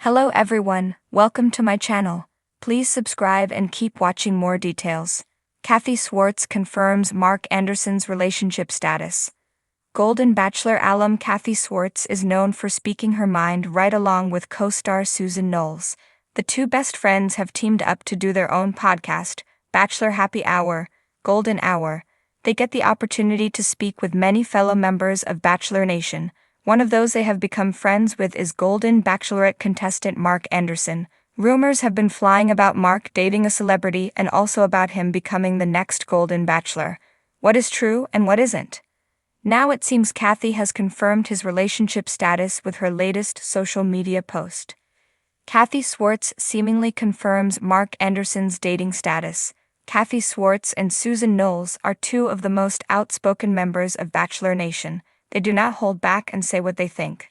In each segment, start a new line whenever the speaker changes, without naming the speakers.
Hello everyone, welcome to my channel. Please subscribe and keep watching more details. Kathy Swarts confirms Mark Anderson's relationship status. Golden Bachelor alum Kathy Swarts is known for speaking her mind right along with co-star Susan Knowles. The two best friends have teamed up to do their own podcast, Bachelor Happy Hour, Golden Hour. They get the opportunity to speak with many fellow members of Bachelor Nation. One of those they have become friends with is Golden Bachelorette contestant Mark Anderson. Rumors have been flying about Mark dating a celebrity and also about him becoming the next Golden Bachelor. What is true and what isn't? Now it seems Kathy has confirmed his relationship status with her latest social media post. Kathy Swarts seemingly confirms Mark Anderson's dating status. Kathy Swarts and Susan Knowles are two of the most outspoken members of Bachelor Nation. They do not hold back and say what they think.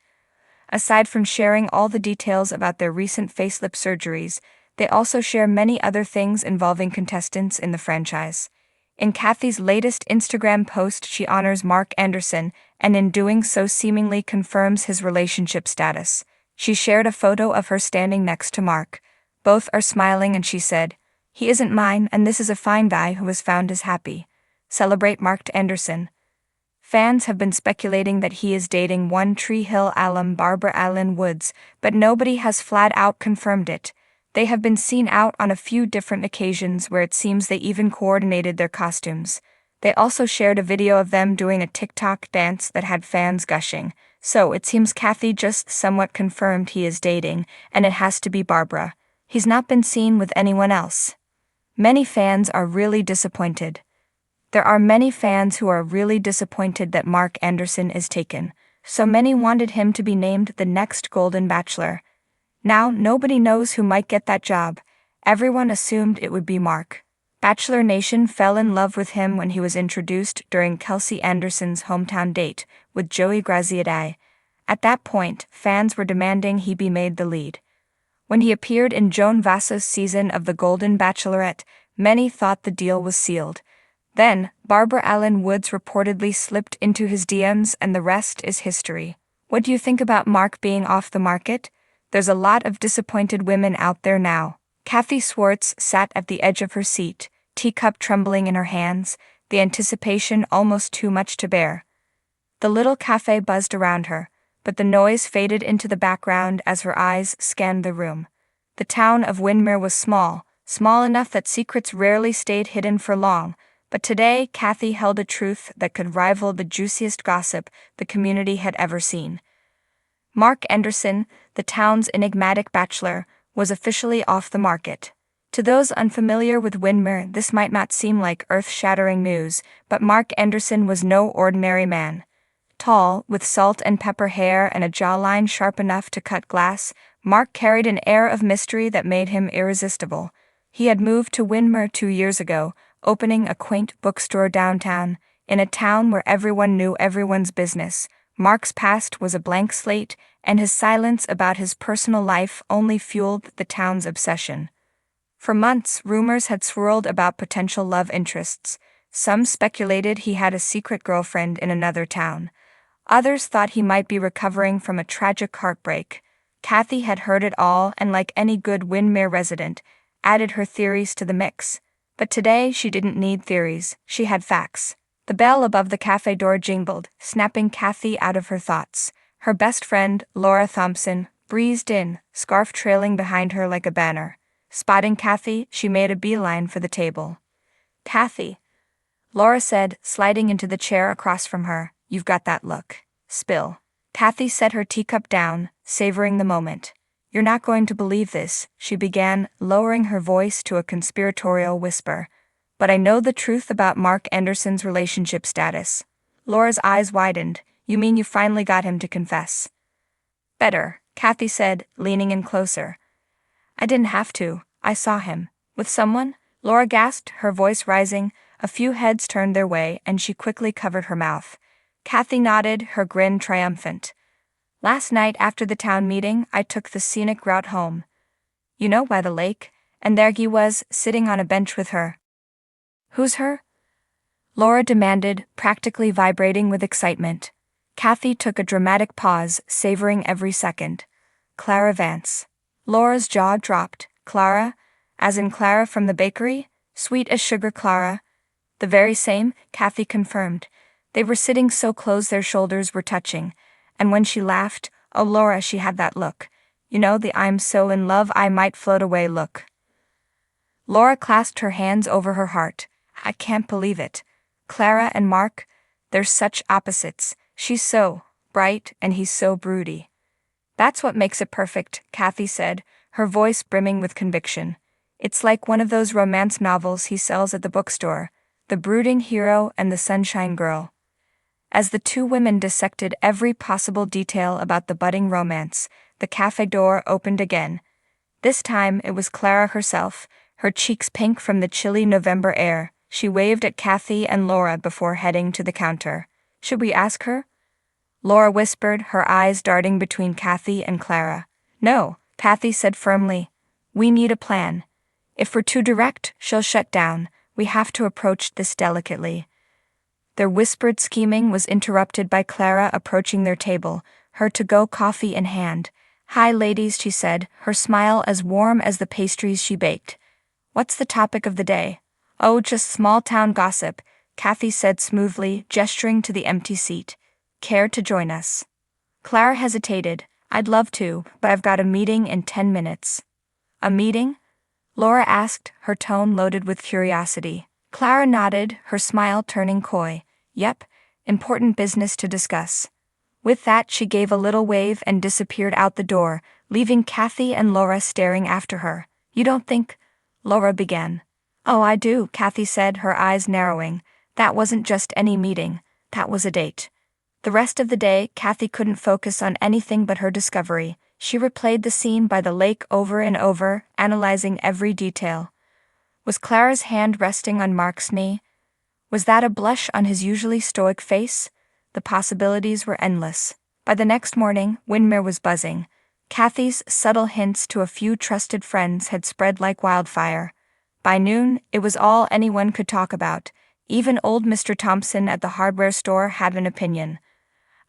Aside from sharing all the details about their recent facelift surgeries, they also share many other things involving contestants in the franchise. In Kathy's latest Instagram post, she honors Mark Anderson and in doing so seemingly confirms his relationship status. She shared a photo of her standing next to Mark. Both are smiling and she said, "He isn't mine and this is a fine guy who has found his happy. Celebrate Mark Anderson." Fans have been speculating that he is dating One Tree Hill alum Barbara Alyn Woods, but nobody has flat-out confirmed it. They have been seen out on a few different occasions where it seems they even coordinated their costumes. They also shared a video of them doing a TikTok dance that had fans gushing. So it seems Kathy just somewhat confirmed he is dating, and it has to be Barbara. He's not been seen with anyone else. Many fans are really disappointed. There are many fans who are really disappointed that Mark Anderson is taken. So many wanted him to be named the next Golden Bachelor. Now nobody knows who might get that job. Everyone assumed it would be Mark. Bachelor Nation fell in love with him when he was introduced during Kelsey Anderson's hometown date with Joey Graziadei. At that point, fans were demanding he be made the lead. When he appeared in Joan Vasso's season of The Golden Bachelorette, many thought the deal was sealed. Then, Barbara Alyn Woods reportedly slipped into his DMs and the rest is history. What do you think about Mark being off the market? There's a lot of disappointed women out there now. Kathy Swarts sat at the edge of her seat, teacup trembling in her hands, the anticipation almost too much to bear. The little cafe buzzed around her, but the noise faded into the background as her eyes scanned the room. The town of Windermere was small enough that secrets rarely stayed hidden for long. But today, Kathy held a truth that could rival the juiciest gossip the community had ever seen. Mark Anderson, the town's enigmatic bachelor, was officially off the market. To those unfamiliar with Windermere, this might not seem like earth-shattering news, but Mark Anderson was no ordinary man. Tall, with salt and pepper hair and a jawline sharp enough to cut glass, Mark carried an air of mystery that made him irresistible. He had moved to Windermere 2 years ago, opening a quaint bookstore downtown, in a town where everyone knew everyone's business. Mark's past was a blank slate, and his silence about his personal life only fueled the town's obsession. For months, rumors had swirled about potential love interests. Some speculated he had a secret girlfriend in another town. Others thought he might be recovering from a tragic heartbreak. Kathy had heard it all and, like any good Windermere resident, added her theories to the mix. But today she didn't need theories, she had facts. The bell above the cafe door jingled, snapping Kathy out of her thoughts. Her best friend, Laura Thompson, breezed in, scarf trailing behind her like a banner. Spotting Kathy, she made a beeline for the table. "Kathy," Laura said, sliding into the chair across from her, "you've got that look. Spill." Kathy set her teacup down, savoring the moment. "You're not going to believe this," she began, lowering her voice to a conspiratorial whisper. "But I know the truth about Mark Anderson's relationship status." Laura's eyes widened. "You mean you finally got him to confess?" "Better," Kathy said, leaning in closer. "I didn't have to. I saw him." "With someone?" Laura gasped, her voice rising. A few heads turned their way and she quickly covered her mouth. Kathy nodded, her grin triumphant. "Last night after the town meeting, I took the scenic route home. You know, by the lake, and there he was, sitting on a bench with her." "Who's her?" Laura demanded, practically vibrating with excitement. Kathy took a dramatic pause, savoring every second. "Clara Vance." Laura's jaw dropped. Clara? As in Clara from the bakery? Sweet as sugar Clara? The very same, Kathy confirmed. They were sitting so close their shoulders were touching, and when she laughed, oh Laura, she had that look. You know, the I'm so in love I might float away look. Laura clasped her hands over her heart. I can't believe it. Clara and Mark, they're such opposites. She's so bright and he's so broody. That's what makes it perfect, Kathy said, her voice brimming with conviction. It's like one of those romance novels he sells at the bookstore, The Brooding Hero and the Sunshine Girl. As the two women dissected every possible detail about the budding romance, the cafe door opened again. This time it was Clara herself, her cheeks pink from the chilly November air. She waved at Kathy and Laura before heading to the counter. Should we ask her? Laura whispered, her eyes darting between Kathy and Clara. No, Kathy said firmly. We need a plan. If we're too direct, she'll shut down. We have to approach this delicately. Their whispered scheming was interrupted by Clara approaching their table, her to-go coffee in hand. Hi ladies, she said, her smile as warm as the pastries she baked. What's the topic of the day? Oh, just small-town gossip, Kathy said smoothly, gesturing to the empty seat. Care to join us? Clara hesitated. I'd love to, but I've got a meeting in 10 minutes. A meeting? Laura asked, her tone loaded with curiosity. Clara nodded, her smile turning coy. Yep, important business to discuss. With that she gave a little wave and disappeared out the door, leaving Kathy and Laura staring after her. You don't think? Laura began. Oh, I do, Kathy said, her eyes narrowing. That wasn't just any meeting, that was a date. The rest of the day, Kathy couldn't focus on anything but her discovery. She replayed the scene by the lake over and over, analyzing every detail. Was Clara's hand resting on Mark's knee? Was that a blush on his usually stoic face? The possibilities were endless. By the next morning, Windermere was buzzing. Kathy's subtle hints to a few trusted friends had spread like wildfire. By noon, it was all anyone could talk about. Even old Mr. Thompson at the hardware store had an opinion.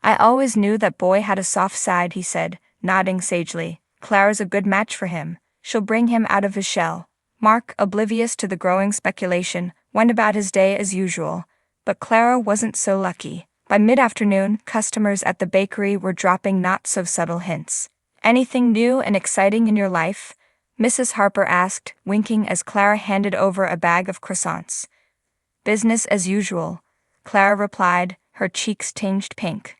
I always knew that boy had a soft side, he said, nodding sagely. Clara's a good match for him. She'll bring him out of his shell. Mark, oblivious to the growing speculation, went about his day as usual. But Clara wasn't so lucky. By mid-afternoon, customers at the bakery were dropping not-so-subtle hints. Anything new and exciting in your life? Mrs. Harper asked, winking as Clara handed over a bag of croissants. Business as usual, Clara replied, her cheeks tinged pink.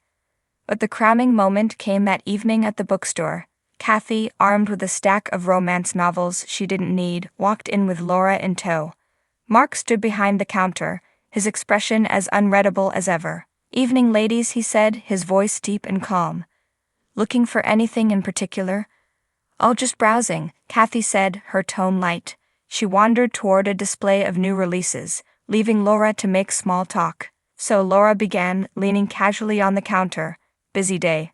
But the crowning moment came that evening at the bookstore. Kathy, armed with a stack of romance novels she didn't need, walked in with Laura in tow. Mark stood behind the counter, his expression as unreadable as ever. Evening, ladies, he said, his voice deep and calm. Looking for anything in particular? Oh, just browsing, Kathy said, her tone light. She wandered toward a display of new releases, leaving Laura to make small talk. So Laura began, leaning casually on the counter. Busy day.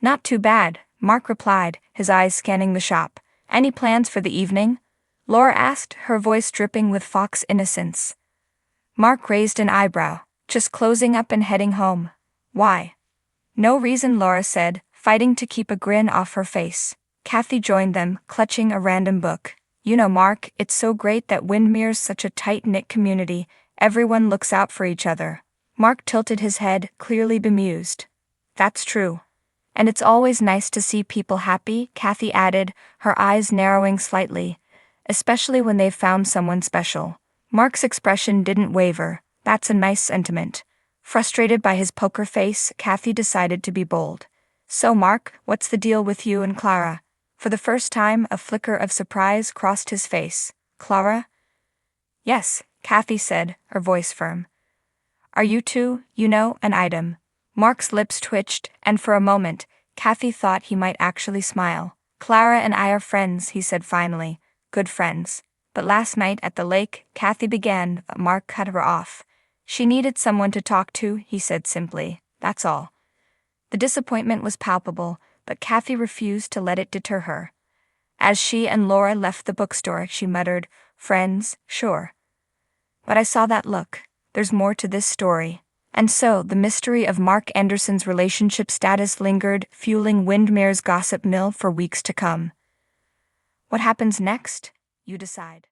Not too bad, Mark replied, his eyes scanning the shop. Any plans for the evening? Laura asked, her voice dripping with fox innocence. Mark raised an eyebrow. Just closing up and heading home. Why? No reason, Laura said, fighting to keep a grin off her face. Kathy joined them, clutching a random book. You know, Mark, it's so great that Windermere's such a tight-knit community. Everyone looks out for each other. Mark tilted his head, clearly bemused. That's true. And it's always nice to see people happy, Kathy added, her eyes narrowing slightly. Especially when they've found someone special. Mark's expression didn't waver. That's a nice sentiment. Frustrated by his poker face, Kathy decided to be bold. So Mark, what's the deal with you and Clara? For the first time, a flicker of surprise crossed his face. Clara? Yes, Kathy said, her voice firm. Are you two, an item? Mark's lips twitched, and for a moment, Kathy thought he might actually smile. Clara and I are friends, he said finally. Good friends. But last night at the lake, Kathy began, but Mark cut her off. She needed someone to talk to, he said simply. That's all. The disappointment was palpable, but Kathy refused to let it deter her. As she and Laura left the bookstore, she muttered, Friends, sure. But I saw that look. There's more to this story. And so, the mystery of Mark Anderson's relationship status lingered, fueling Windermere's gossip mill for weeks to come. What happens next? You decide.